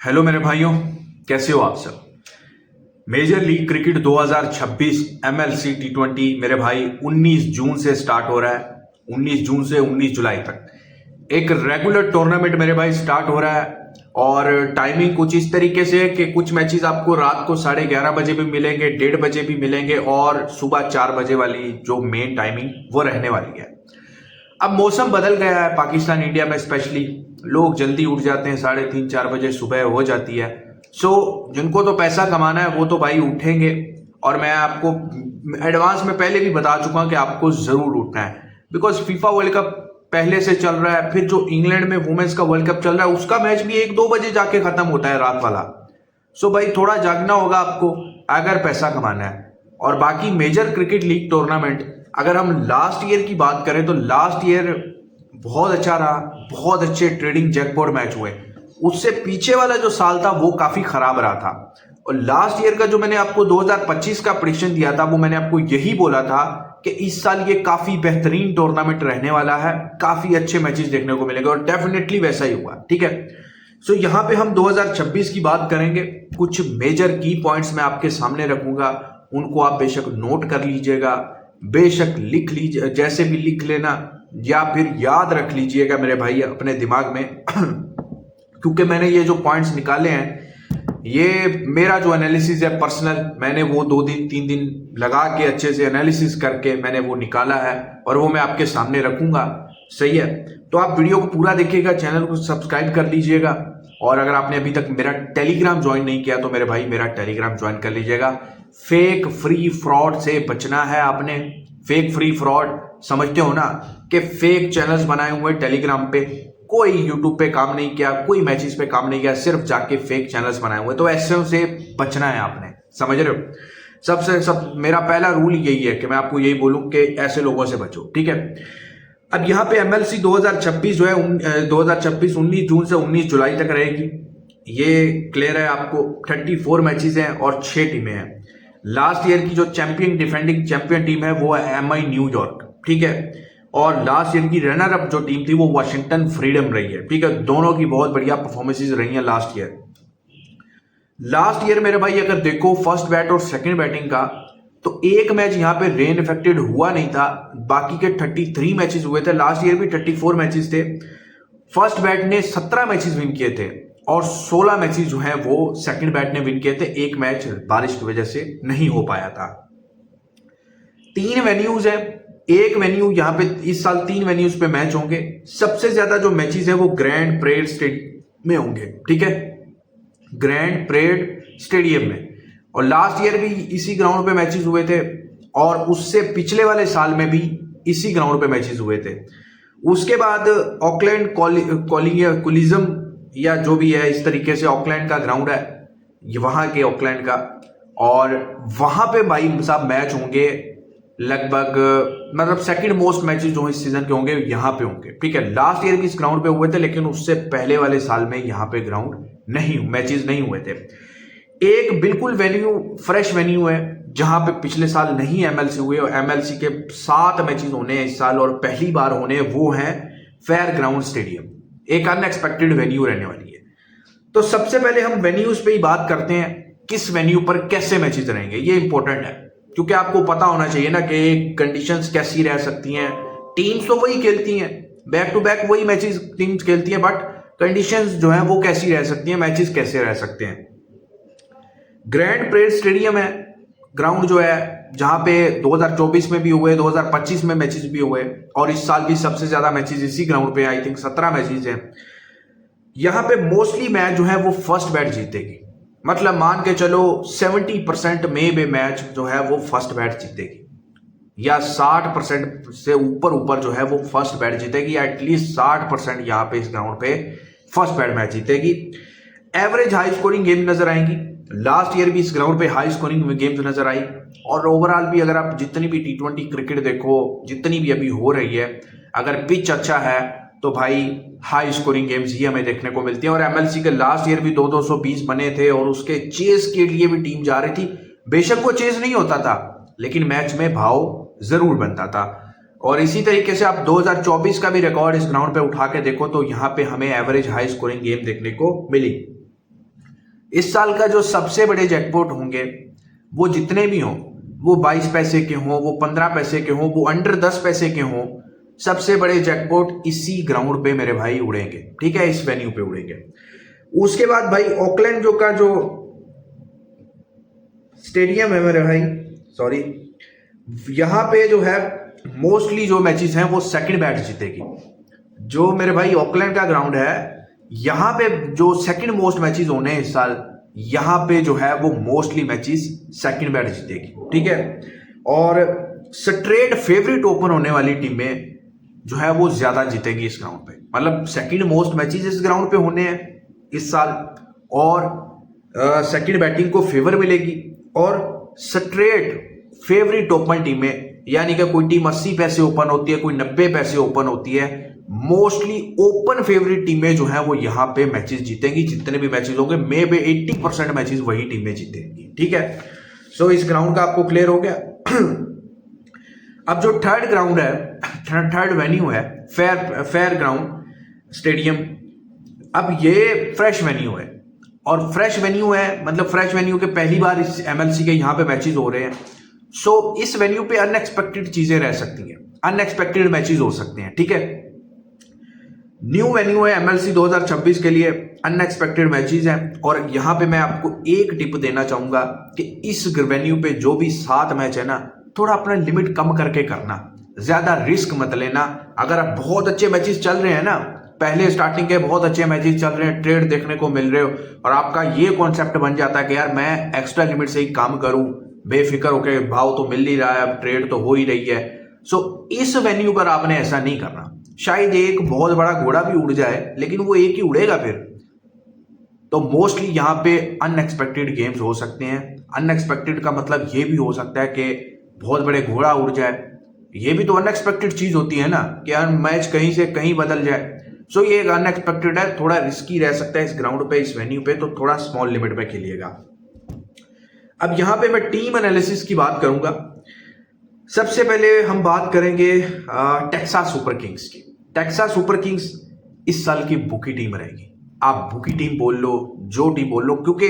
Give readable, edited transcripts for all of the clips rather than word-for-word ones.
Hello मेरे भाइयों, कैसे हो आप सब। मेजर लीग क्रिकेट 2026 एमएलसी टी20 मेरे भाई 19 जून से स्टार्ट हो रहा है। 19 जून से 19 जुलाई तक एक रेगुलर टूर्नामेंट मेरे भाई स्टार्ट हो रहा है। और टाइमिंग कुछ इस तरीके से है कि कुछ मैचेस आपको रात को 11:30 बजे भी मिलेंगे, 1:30 बजे भी मिलेंगे और सुबह 4 बजे वाली जो मेन टाइमिंग वो रहने वाली है। अब मौसम बदल गया है पाकिस्तान इंडिया में, स्पेशली लोग जल्दी उठ जाते हैं, 3:30-4 बजे सुबह हो जाती है। सो जिनको तो पैसा कमाना है वो तो भाई उठेंगे। और मैं आपको एडवांस में पहले भी बता चुका हूं कि आपको जरूर उठना है, बिकॉज फीफा वर्ल्ड कप पहले से चल रहा है। फिर जो इंग्लैंड में वुमेन्स का वर्ल्ड कप चल रहा है उसका मैच भी 1-2 बजे जाके खत्म होता है रात वाला। सो भाई थोड़ा जागना होगा आपको अगर पैसा कमाना है। और बाकी मेजर क्रिकेट लीग टूर्नामेंट अगर हम लास्ट ईयर की बात करें तो लास्ट ईयर बहुत अच्छा रहा, बहुत अच्छे ट्रेडिंग जैकपॉट मैच हुए। उससे पीछे वाला जो साल था वो काफी खराब रहा था। और लास्ट ईयर का जो मैंने आपको 2025 का प्रेडिक्शन दिया था वो मैंने आपको यही बोला था कि इस साल ये काफी बेहतरीन टूर्नामेंट रहने वाला है, काफी अच्छे मैचेस देखने को मिलेंगे और डेफिनेटली वैसा ही हुआ। ठीक है, सो यहां पे हम 2026 की बात करेंगे। कुछ मेजर की पॉइंट्स मैं आपके सामने रखूंगा, उनको आप बेशक नोट कर लीजिएगा, बेशक लिख लीजिए, जैसे भी लिख लेना या फिर याद रख लीजिएगा मेरे भाई अपने दिमाग में क्योंकि मैंने ये जो पॉइंट्स निकाले हैं ये मेरा जो एनालिसिस है पर्सनल, मैंने वो 2 दिन 3 दिन लगा के अच्छे से एनालिसिस करके मैंने वो निकाला है और वो मैं आपके सामने रखूंगा। सही है, तो आप वीडियो को पूरा देखिएगा, चैनल को सब्सक्राइब कर लीजिएगा। और अगर आपने अभी तक मेरा टेलीग्राम ज्वाइन नहीं किया तो मेरे भाई मेरा टेलीग्राम ज्वाइन कर लीजिएगा। फेक फ्री फ्रॉड से बचना है आपने। फेक फ्री फ्रॉड समझते हो ना, कि फेक चैनल्स बनाए हुए टेलीग्राम पे, कोई यूट्यूब पे काम नहीं किया, कोई मैचेस पे काम नहीं किया, सिर्फ जाके फेक चैनल्स बनाए हुए। तो ऐसे से बचना है आपने, समझ रहे हो। सब मेरा पहला रूल यही है कि मैं आपको यही बोलूं कि ऐसे लोगों से बचो। ठीक है, अब यहाँ पे एमएलसी 2026 जो है 2026 19 जून से 19 जुलाई तक रहेगी। ये क्लियर है आपको। 34 मैचेस हैं और 6 टीमें हैं। लास्ट ईयर की जो डिफेंडिंग चैंपियन टीम है वो है एमआई न्यूयॉर्क। ठीक है, और लास्ट ईयर की रनर अप जो टीम थी वो वाशिंगटन फ्रीडम रही है। ठीक है, दोनों की बहुत बढ़िया परफॉर्मेंसेज रही हैं लास्ट ईयर मेरे भाई अगर देखो फर्स्ट बैट और सेकंड बैटिंग का, तो एक मैच यहाँ पे रेन इफेक्टेड हुआ नहीं था। बाकी के 33 मैचेस हुए थे। लास्ट ईयर भी 34 मैचेस थे। फर्स्ट बैट ने 17 मैचेस विन किए थे और 16 मैचेस जो है वो सेकंड बैट ने विन किए थे। एक मैच बारिश की वजह से नहीं हो पाया था। 3 वेन्यूज है, एक वेन्यू यहाँ पे इस साल 3 वेन्यूज पे मैच होंगे। सबसे ज्यादा जो मैचेस है वो ग्रैंड परेड स्टेडियम में होंगे। ठीक है, ग्रैंड परेड स्टेडियम में। और लास्ट ईयर भी इसी ग्राउंड पे मैचेस हुए थे और उससे पिछले वाले साल में भी इसी ग्राउंड पे मैचेस हुए थे। उसके बाद ऑकलैंड कोलिज्म या जो भी है, इस तरीके से ऑकलैंड का ग्राउंड है, वहां के ऑकलैंड का, और वहां पे भाई साहब मैच होंगे लगभग, मतलब सेकंड मोस्ट मैचेस जो इस सीजन के होंगे यहाँ पे होंगे। ठीक है, लास्ट ईयर भी इस ग्राउंड पे हुए थे लेकिन उससे पहले वाले साल में यहाँ पे ग्राउंड नहीं, मैचेस नहीं हुए थे। एक बिल्कुल वेन्यू फ्रेश वेन्यू है जहां पे पिछले साल नहीं एमएलसी हुए और एमएलसी के 7 मैचेस होने हैं इस साल और पहली बार होने, वो है फेयर ग्राउंड स्टेडियम। एक अनएक्सपेक्टेड वेन्यू रहने वाली है। तो सबसे पहले हम वेन्यूज पे ही बात करते हैं, किस वेन्यू पर कैसे मैचेस रहेंगे। ये इंपॉर्टेंट है क्योंकि आपको पता होना चाहिए ना कि कंडीशंस कैसी रह सकती हैं। टीम्स तो वही खेलती हैं, बैक टू बैक वही मैचेस टीम्स खेलती हैं, बट कंडीशंस जो है वो कैसी रह सकती हैं, मैचेस कैसे रह सकते हैं। ग्रैंड परेड स्टेडियम है ग्राउंड जो है, जहां पे 2024 में भी हुए, 2025 में मैचेस भी हुए और इस साल भी सबसे ज्यादा मैचेस इसी ग्राउंड पे, आई थिंक 17 मैचेस हैं। यहां पे मोस्टली मैच जो है वो फर्स्ट बैट जीतेगी। मतलब मान के चलो 70% में मैच जो है वो फर्स्ट बैट जीतेगी, या 60% से ऊपर जो है वो फर्स्ट बैट जीतेगी, या एटलीस्ट 60% यहाँ पे इस ग्राउंड पे फर्स्ट बैट मैच जीतेगी। एवरेज हाई स्कोरिंग गेम नजर आएंगी। लास्ट ईयर भी इस ग्राउंड पे हाई स्कोरिंग गेम्स नजर आई और ओवरऑल भी अगर आप जितनी भी टी20 क्रिकेट देखो, जितनी भी अभी हो रही है, अगर पिच अच्छा है तो भाई हाई स्कोरिंग गेम्स ही हमें देखने को मिलती है। और एमएलसी के लास्ट ईयर भी 220 बने थे और उसके चेस के लिए भी टीम जा रही थी। बेशक वो चेस नहीं होता था लेकिन मैच में भाव जरूर बनता था। और इसी तरीके से आप 2024 का भी रिकॉर्ड इस ग्राउंड पे उठा के देखो तो यहाँ पे हमें एवरेज हाई स्कोरिंग गेम देखने को मिली। इस साल का जो सबसे बड़े जैकपॉट होंगे वो जितने भी हों, वो 22 पैसे के हों, वो 15 पैसे के हों, वो अंडर 10 पैसे के हों, सबसे बड़े जैकपॉट इसी ग्राउंड पे मेरे भाई उड़ेंगे। ठीक है, इस वेन्यू पे उड़ेंगे। उसके बाद भाई ऑकलैंड जो स्टेडियम है मेरे भाई, सॉरी, यहां पे जो है मोस्टली जो मैचेस हैं वो सेकंड बैट जीतेगी। जो मेरे भाई ऑकलैंड का ग्राउंड है, यहां पे जो सेकंड मोस्ट मैचेस होने हैं इस साल, यहां पे जो है वो मोस्टली मैचेस सेकंड बैट जीतेगी। ठीक है, और स्ट्रेट फेवरेट ओपन होने वाली टीमें जो है वो ज्यादा जीतेगी इस ग्राउंड पे। मतलब सेकंड मोस्ट मैचेस इस ग्राउंड पे होने हैं इस साल, और सेकंड बैटिंग को फेवर मिलेगी, और स्ट्रेट फेवरेट ओपन टीमें, यानी कि कोई टीम 80 पैसे ओपन होती है, कोई 90 पैसे ओपन होती है, मोस्टली ओपन फेवरेट टीमें जो हैं वो यहां पे मैचेस जीतेंगी। जितने भी मैचेस होंगे मे बे 80% मैचेस वही टीमें जीतेंगी। ठीक है, सो इस ग्राउंड का आपको क्लियर हो गया। अब जो थर्ड ग्राउंड है, थर्ड वेन्यू है फेयर ग्राउंड स्टेडियम। अब ये फ्रेश वेन्यू है, और फ्रेश वेन्यू है मतलब फ्रेश वेन्यू के पहली बार इस एमएलसी के यहां पे मैचेस हो रहे हैं। सो इस वेन्यू पे अनएक्सपेक्टेड चीजें रह सकती हैं, अनएक्सपेक्टेड मैचेस हो सकते हैं। ठीक है, न्यू वेन्यू है एमएलसी 2026 के लिए, अनएक्सपेक्टेड मैचेस हैं, और यहां पे मैं आपको एक टिप देना चाहूंगा कि इस वेन्यू पे जो भी 7 मैच है ना, थोड़ा अपना लिमिट कम करके करना, ज्यादा रिस्क मत लेना। अगर आप बहुत अच्छे मैचेस चल रहे हैं ना, पहले स्टार्टिंग के बहुत अच्छे मैचेस चल रहे हैं, ट्रेड देखने को मिल रहे हो, और आपका ये कॉन्सेप्ट बन जाता है कि यार मैं एक्स्ट्रा लिमिट से ही काम करूं, बेफिक्र होकर, भाव तो मिल ही रहा है, अब ट्रेड तो हो ही रही है। सो इस वेन्यू पर आपने ऐसा नहीं करना। शायद एक बहुत बड़ा घोड़ा भी उड़ जाए, लेकिन वो एक ही उड़ेगा फिर। तो मोस्टली यहां पे अनएक्सपेक्टेड गेम्स हो सकते हैं। अनएक्सपेक्टेड का मतलब ये भी हो सकता है कि बहुत बड़े घोड़ा उड़ जाए, ये भी तो अनएक्सपेक्टेड चीज होती है ना, कि यार मैच कहीं से कहीं बदल जाए। सो ये एक अनएक्सपेक्टेड है, थोड़ा रिस्की रह सकता है इस ग्राउंड पे, इस वेन्यू पे, तो थोड़ा स्मॉल लिमिट में खेलिएगा। अब यहां पे मैं टीम एनालिसिस की बात करूंगा। सबसे पहले हम बात करेंगे टेक्सास सुपर किंग्स की। टेक्सास सुपर किंग्स इस साल की बुकी टीम रहेगी। आप बुकी टीम बोल लो, जो टीम बोल लो, क्योंकि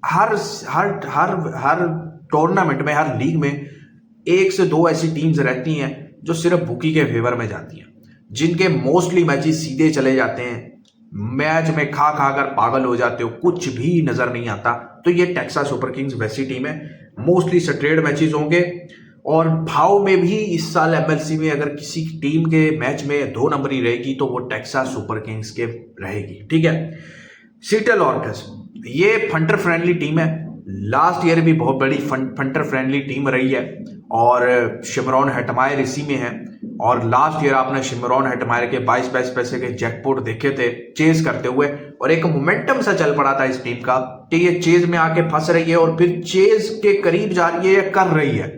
हर हर हर हर टूर्नामेंट में, हर लीग में 1 से 2 ऐसी टीम्स रहती हैं जो सिर्फ बुकी के फेवर में जाती हैं, जिनके मोस्टली मैचेस सीधे चले जाते हैं, मैच में खा खा कर पागल हो जाते हो, कुछ भी नजर नहीं आता। तो ये टेक्सास सुपर किंग्स वैसी टीम है। मोस्टली स्ट्रेट मैचेस होंगे, और भाव में भी इस साल एमएलसी में अगर किसी टीम के मैच में 2 नंबरी रहेगी तो वो टेक्सास सुपर किंग्स के रहेगी। ठीक है, सीएटल ऑर्कस, ये फंटर फ्रेंडली टीम है। लास्ट ईयर भी बहुत बड़ी फंटर फ्रेंडली टीम रही है, और शिमरॉन हेटमायर इसी में है। और लास्ट ईयर आपने शिमरॉन हेटमायर के 22 पैसे के जैकपॉट देखे थे चेज करते हुए, और एक मोमेंटम सा चल पड़ा था इस टीम का कि ये चेज में आके फंस रही है और फिर चेज के करीब जा रही है या कर रही है।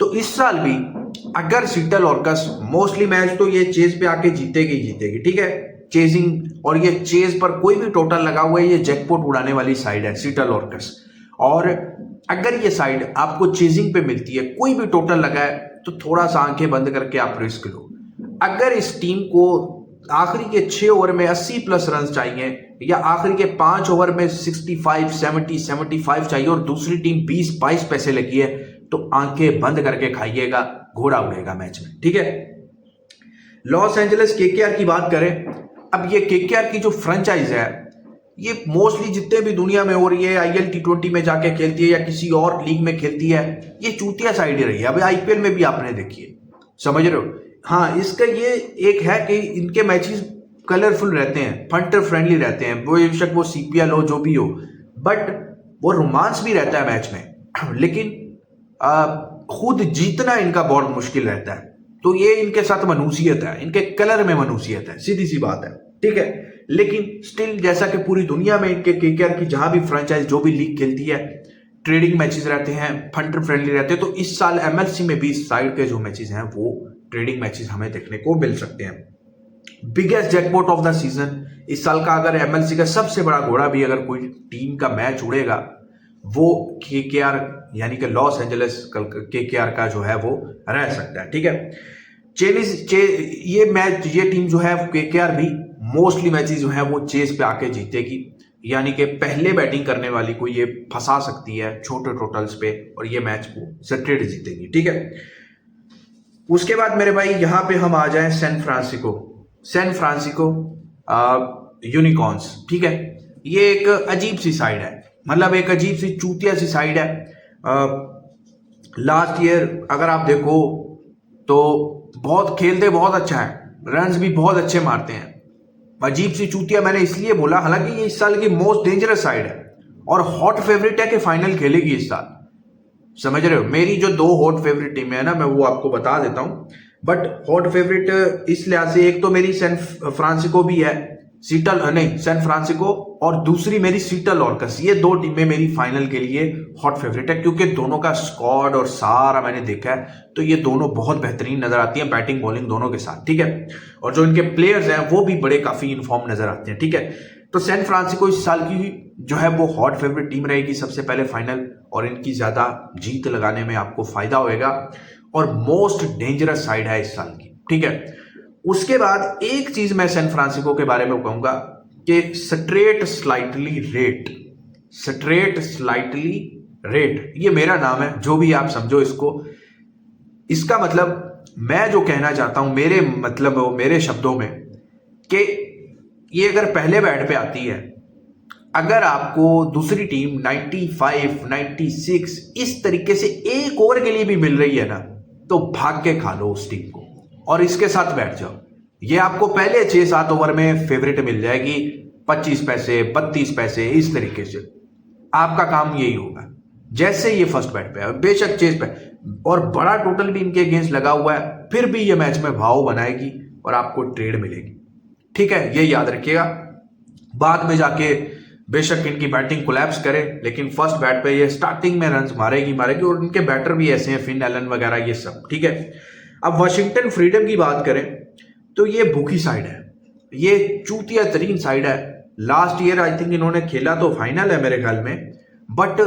तो इस साल भी अगर सीएटल ऑर्कस, मोस्टली मैच तो ये चेज पे आके जीतेगी जीतेगी। ठीक है, चेजिंग, और ये चेज पर कोई भी टोटल लगा हुआ है, ये जैकपॉट उड़ाने वाली साइड है सीएटल ऑर्कस। और अगर ये साइड आपको चेजिंग पे मिलती है, कोई भी टोटल लगा है, तो थोड़ा सा आंखें बंद करके आप रिस्क लो। अगर इस टीम को आखिरी के 6 ओवर में 80+ रन चाहिए, या आखिरी के 5 ओवर में 65, 70, 75 चाहिए, और दूसरी टीम 20-22 पैसे लगी है, तो आंखें बंद करके खाइएगा, घोड़ा उड़ेगा मैच में। ठीक है, लॉस एंजलिस केकेआर की बात करें। अब ये केकेआर की जो फ्रेंचाइज है, ये मोस्टली जितने भी दुनिया में हो रही है, आईएल T20 में जाके खेलती है या किसी और लीग में खेलती है, ये चूतिया साइड ही रही है। अभी आईपीएल में भी आपने देखी है, समझ रहे हो। हाँ, इसका ये एक है कि इनके मैचेस कलरफुल रहते हैं, फंटर फ्रेंडली रहते हैं, वो बेशक वो सीपीएल हो, जो भी हो, बट वो रोमांस भी रहता है मैच में। लेकिन खुद जीतना इनका बहुत मुश्किल रहता है। तो ये इनके साथ मनुसियत है, इनके कलर में मनुसियत है, सीधी सी बात है। ठीक है, लेकिन स्टिल जैसा कि पूरी दुनिया में इनके केकेआर की जहां भी फ्रेंचाइज जो भी लीग खेलती है, ट्रेडिंग मैचेस रहते हैं, फंटर फ्रेंडली रहते हैं। तो इस साल एमएलसी में भी इस साइड के जो मैचेस हैं वो ट्रेडिंग मैचेस हमें देखने को मिल सकते हैं। Biggest jackpot of the season इस साल का, अगर एमएलसी का सबसे बड़ा घोड़ा भी अगर कोई टीम का मैच उड़ेगा, वो केकेआर यानी कि लॉस एंजलिस केकेआर का जो है वो रह सकता है। ठीक है, ये टीम जो है केकेआर भी मोस्टली मैचेस जो है वो चेस पे आके जीतेगी। यानी कि पहले बैटिंग करने वाली को ये फंसा सकती है छोटे टोटल्स पे और ये मैच को स्ट्रेट जीतेगी। ठीक है, उसके बाद मेरे भाई यहां पे हम आ जाएं सैन फ्रांसिस्को यूनिकॉर्न्स। ठीक है, ये एक अजीब सी साइड है, मतलब एक अजीब सी चूतिया सी साइड है। लास्ट ईयर अगर आप देखो तो बहुत खेलते बहुत अच्छा है, रन्स भी बहुत अच्छे मारते हैं। अजीब सी चूतिया मैंने इसलिए बोला, हालांकि ये इस साल की मोस्ट डेंजरस साइड है और हॉट फेवरेट है कि फाइनल खेलेगी इस साल। समझ रहे हो, मेरी जो 2 हॉट फेवरेट टीमें है ना, मैं वो आपको बता देता हूं। बट हॉट फेवरेट इस लिहाज से एक तो मेरी सैन फ्रांसिस्को भी है, सैन फ्रांसिस्को, और दूसरी मेरी सीटल ऑर्कस। ये 2 टीमें मेरी फाइनल के लिए हॉट फेवरेट है क्योंकि दोनों का स्क्वाड और सारा मैंने देखा है, तो ये दोनों बहुत बेहतरीन नजर आती हैं बैटिंग बॉलिंग दोनों के साथ। ठीक है, और जो इनके प्लेयर्स हैं वो भी बड़े काफी इनफॉर्म नजर आते हैं। ठीक है, तो सैन फ्रांसिस्को इस साल की जो है वो हॉट फेवरेट टीम रहेगी सबसे पहले फाइनल, और इनकी ज्यादा जीत लगाने में आपको फायदा होएगा, और मोस्ट डेंजरस साइड है इस साल की। ठीक है, उसके बाद एक चीज मैं सैन फ्रांसिस्को के बारे में कहूंगा कि स्ट्रेट स्लाइटली रेट, ये मेरा नाम है, जो भी आप समझो इसको। इसका मतलब मैं जो कहना चाहता हूं मेरे शब्दों में, कि ये अगर पहले बैट पे आती है, अगर आपको दूसरी टीम 95, 96 इस तरीके से एक ओवर के लिए भी मिल रही है ना, तो भाग के खा लो उस टीम को और इसके साथ बैठ जाओ। ये आपको पहले 6-7 ओवर में फेवरेट मिल जाएगी, 25 पैसे 32 पैसे, इस तरीके से आपका काम यही होगा। जैसे ये फर्स्ट बैट पे है, बेशक चेस पे और बड़ा टोटल भी इनके अगेंस्ट लगा हुआ है, फिर भी ये मैच में भाव बनाएगी और आपको ट्रेड मिलेगी। ठीक है, ये याद रखिएगा। बाद में जाके बेशक इनकी बैटिंग कोलैप्स करे, लेकिन फर्स्ट बैट पे ये स्टार्टिंग में रन्स मारेगी, और इनके बैटर भी ऐसे हैं, फिन एलन वगैरह ये सब। ठीक है, अब वाशिंगटन फ्रीडम की बात करें तो ये भूखी साइड है, ये चूतिया तरीन साइड है। लास्ट ईयर आई थिंक इन्होंने खेला तो फाइनल है मेरे ख्याल में, बट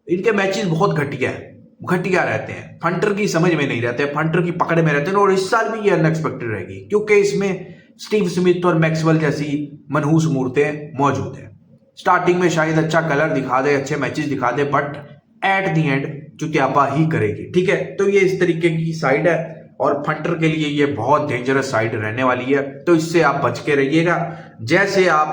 इनके मैचेस बहुत घटिया रहते हैं, फंटर की समझ में नहीं रहते, फंटर की पकड़ में रहते हैं, और इस साल भी ये अनएक्सपेक्टेड रहेगी क्योंकि इसमें स्टीव स्मिथ और मैक्सवेल जैसी मनहूस मूर्तें मौजूद हैं। स्टार्टिंग में शायद अच्छा कलर दिखा दे, अच्छे मैचेस दिखा दे, बट एट द एंड चुतियापा ही करेगी। ठीक है, तो ये इस तरीके की साइड है और फंटर के लिए ये बहुत डेंजरस साइड रहने वाली है, तो इससे आप बच के रहिएगा। जैसे आप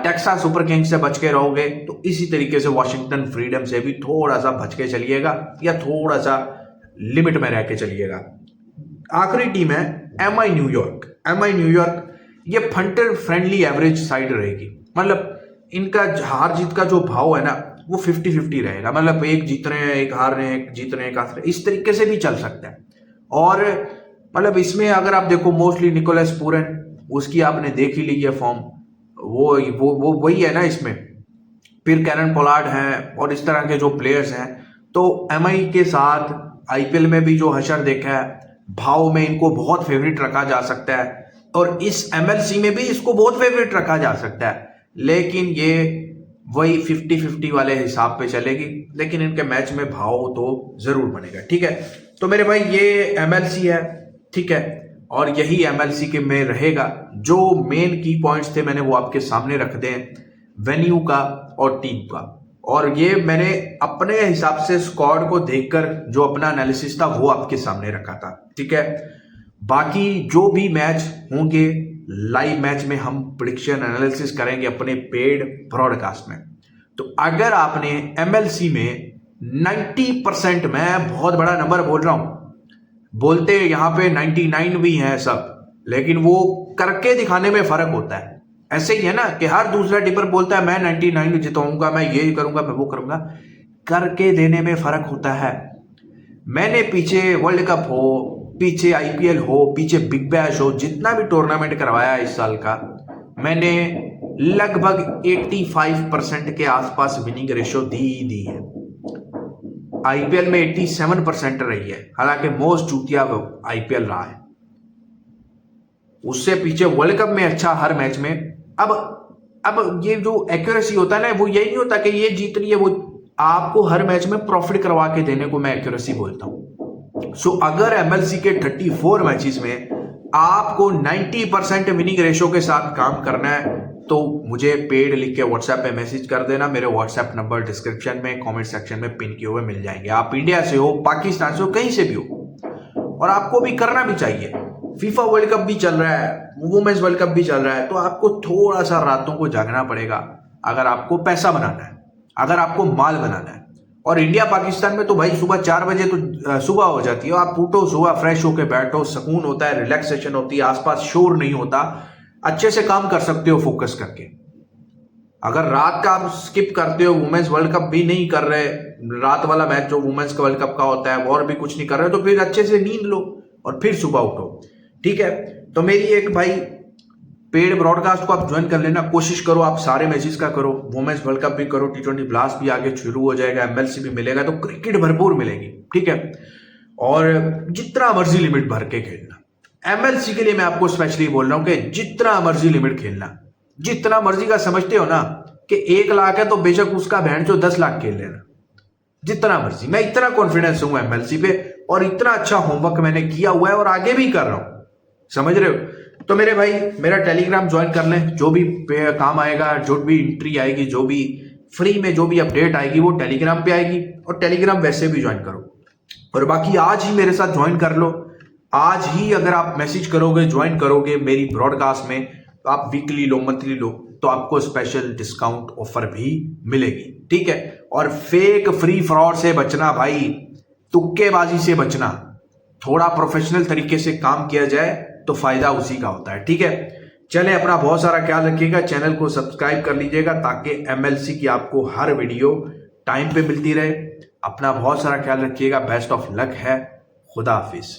टेक्सास सुपर किंग्स से बच के रहोगे, तो इसी तरीके से वॉशिंगटन फ्रीडम से भी थोड़ा सा बच के चलिएगा या थोड़ा सा लिमिट में रह के चलिएगा। आखिरी टीम है एमआई न्यूयॉर्क। ये फंटर फ्रेंडली एवरेज साइड रहेगी, मतलब इनका हार जीत का जो भाव है ना वो 50-50 रहेगा, मतलब एक जीत रहे हैं एक हार रहे हैं, एक जीत रहे हैं एक हार रहे हैं, इस तरीके से भी चल सकता है। और मतलब इसमें अगर आप देखो मोस्टली निकोलस पूरन, उसकी आपने देख ही ली है फॉर्म, वो वही है ना इसमें, फिर कैरन पोलार्ड हैं और इस तरह के जो प्लेयर्स हैं। तो एमआई के साथ आईपीएल में भी जो हशर देखा है, भाव में इनको बहुत फेवरेट रखा जा सकता है और इस एमएलसी में भी इसको बहुत फेवरेट रखा जा सकता है, लेकिन ये वही 50-50 वाले हिसाब पे चलेगी, लेकिन इनके मैच में भाव तो जरूर बनेगा। ठीक है, तो मेरे भाई ये एमएलसी है। ठीक है, और यही एमएलसी के में रहेगा। जो मेन की पॉइंट्स थे मैंने वो आपके सामने रख दें, वेन्यू का और टीम का, और ये मैंने अपने हिसाब से स्क्वाड को देखकर जो अपना एनालिसिस था वो आपके सामने रखा था। ठीक है, बाकी जो भी मैच होंगे लाइव मैच में हम प्रेडिक्शन एनालिसिस करेंगे अपने पेड ब्रॉडकास्ट में। तो अगर आपने एमएलसी में 90%, मैं बहुत बड़ा नंबर बोल रहा हूं, बोलते यहां पे 99 भी हैं सब, लेकिन वो करके दिखाने में फर्क होता है। ऐसे ही है ना कि हर दूसरा टिपर बोलता है मैं 99 जिताऊंगा, मैं ये करूंगा, मैं वो करूंगा, करके देने में फर्क होता है। मैंने पीछे वर्ल्ड कप हो, पीछे आईपीएल हो, पीछे बिग बैश हो, जितना भी टूर्नामेंट करवाया इस साल का, मैंने लगभग 85% के आसपास विनिंग रेशियो दी है। आईपीएल में 87% रही है, हालांकि मोस्ट चूतिया आईपीएल रहा है। उससे पीछे वर्ल्ड कप में अच्छा हर मैच में। अब ये जो एक्यूरेसी होता है ना, वो यही नहीं होता कि ये जीत रही है, वो आपको हर मैच में प्रॉफिट करवा के देने को मैं एक्यूरेसी बोलता हूं। सो अगर एमएलसी के 34 मैचेस में आपको 90% विनिंग रेशियो के साथ काम करना है, तो मुझे पेड लिख के व्हाट्सएप पे मैसेज कर देना। मेरे व्हाट्सएप नंबर डिस्क्रिप्शन में कमेंट सेक्शन में पिन किए हुए मिल जाएंगे। आप इंडिया से हो, पाकिस्तान से हो, कहीं से भी हो, और आपको भी करना भी चाहिए। फीफा वर्ल्ड कप भी चल रहा है, वुमेन्स वर्ल्ड कप भी चल रहा है, तो आपको थोड़ा सा रातों को जागना पड़ेगा अगर आपको पैसा बनाना है, अगर आपको माल बनाना है। और इंडिया पाकिस्तान में तो भाई सुबह 4 बजे तो सुबह हो जाती है, आप उठो सुबह, फ्रेश होके बैठो, सुकून होता है, रिलैक्सेशन होती है, आसपास शोर नहीं होता, अच्छे से काम कर सकते हो फोकस करके। अगर रात का आप स्किप करते हो, वुमेन्स वर्ल्ड कप भी नहीं कर रहे, रात वाला मैच जो वुमेन्स वर्ल्ड कप का होता है और भी कुछ नहीं कर रहे, तो फिर अच्छे से नींद लो और फिर सुबह उठो, ठीक है। तो मेरी एक भाई पेड ब्रॉडकास्ट को आप ज्वाइन कर लेना, कोशिश करो आप सारे मैचेस का करो, वुमेन्स वर्ल्ड कप भी करो, T20 ब्लास्ट भी आगे शुरू हो जाएगा, MLC भी मिलेगा, तो क्रिकेट भरपूर मिलेगी, ठीक है। और जितना मर्जी लिमिट भर के खेलना। MLC के लिए मैं आपको स्पेशली बोल रहा हूं कि जितना मर्जी लिमिट खेलना, जितना मर्जी का समझते हो ना कि 1 लाख है तो बेशक उसका बहन चो 10 लाख खेल लेना, जितना मर्जी। मैं इतना कॉन्फिडेंस हूं MLC पे, और इतना अच्छा होमवर्क मैंने किया हुआ है और आगे भी कर रहा हूं, समझ रहे हो। तो मेरे भाई मेरा टेलीग्राम ज्वाइन कर लें, जो भी काम आएगा, जो भी एंट्री आएगी, जो भी फ्री में जो भी अपडेट आएगी वो टेलीग्राम पे आएगी, और टेलीग्राम वैसे भी ज्वाइन करो। और बाकी आज ही मेरे साथ ज्वाइन कर लो, आज ही अगर आप मैसेज करोगे, ज्वाइन करोगे मेरी ब्रॉडकास्ट में, तो आप वीकली लो, मंथली लो, तो आपको स्पेशल डिस्काउंट ऑफर भी मिलेगी, ठीक है। और फेक फ्री फ्रॉड से बचना भाई, तुक्केबाजी से बचना, थोड़ा प्रोफेशनल तरीके से काम किया जाए तो फायदा उसी का होता है, ठीक है। चलें, अपना बहुत सारा ख्याल रखिएगा, चैनल को सब्सक्राइब कर लीजिएगा ताकि MLC की आपको हर वीडियो टाइम पे मिलती रहे। अपना बहुत सारा ख्याल रखिएगा, बेस्ट ऑफ लक है, खुदा हाफिज।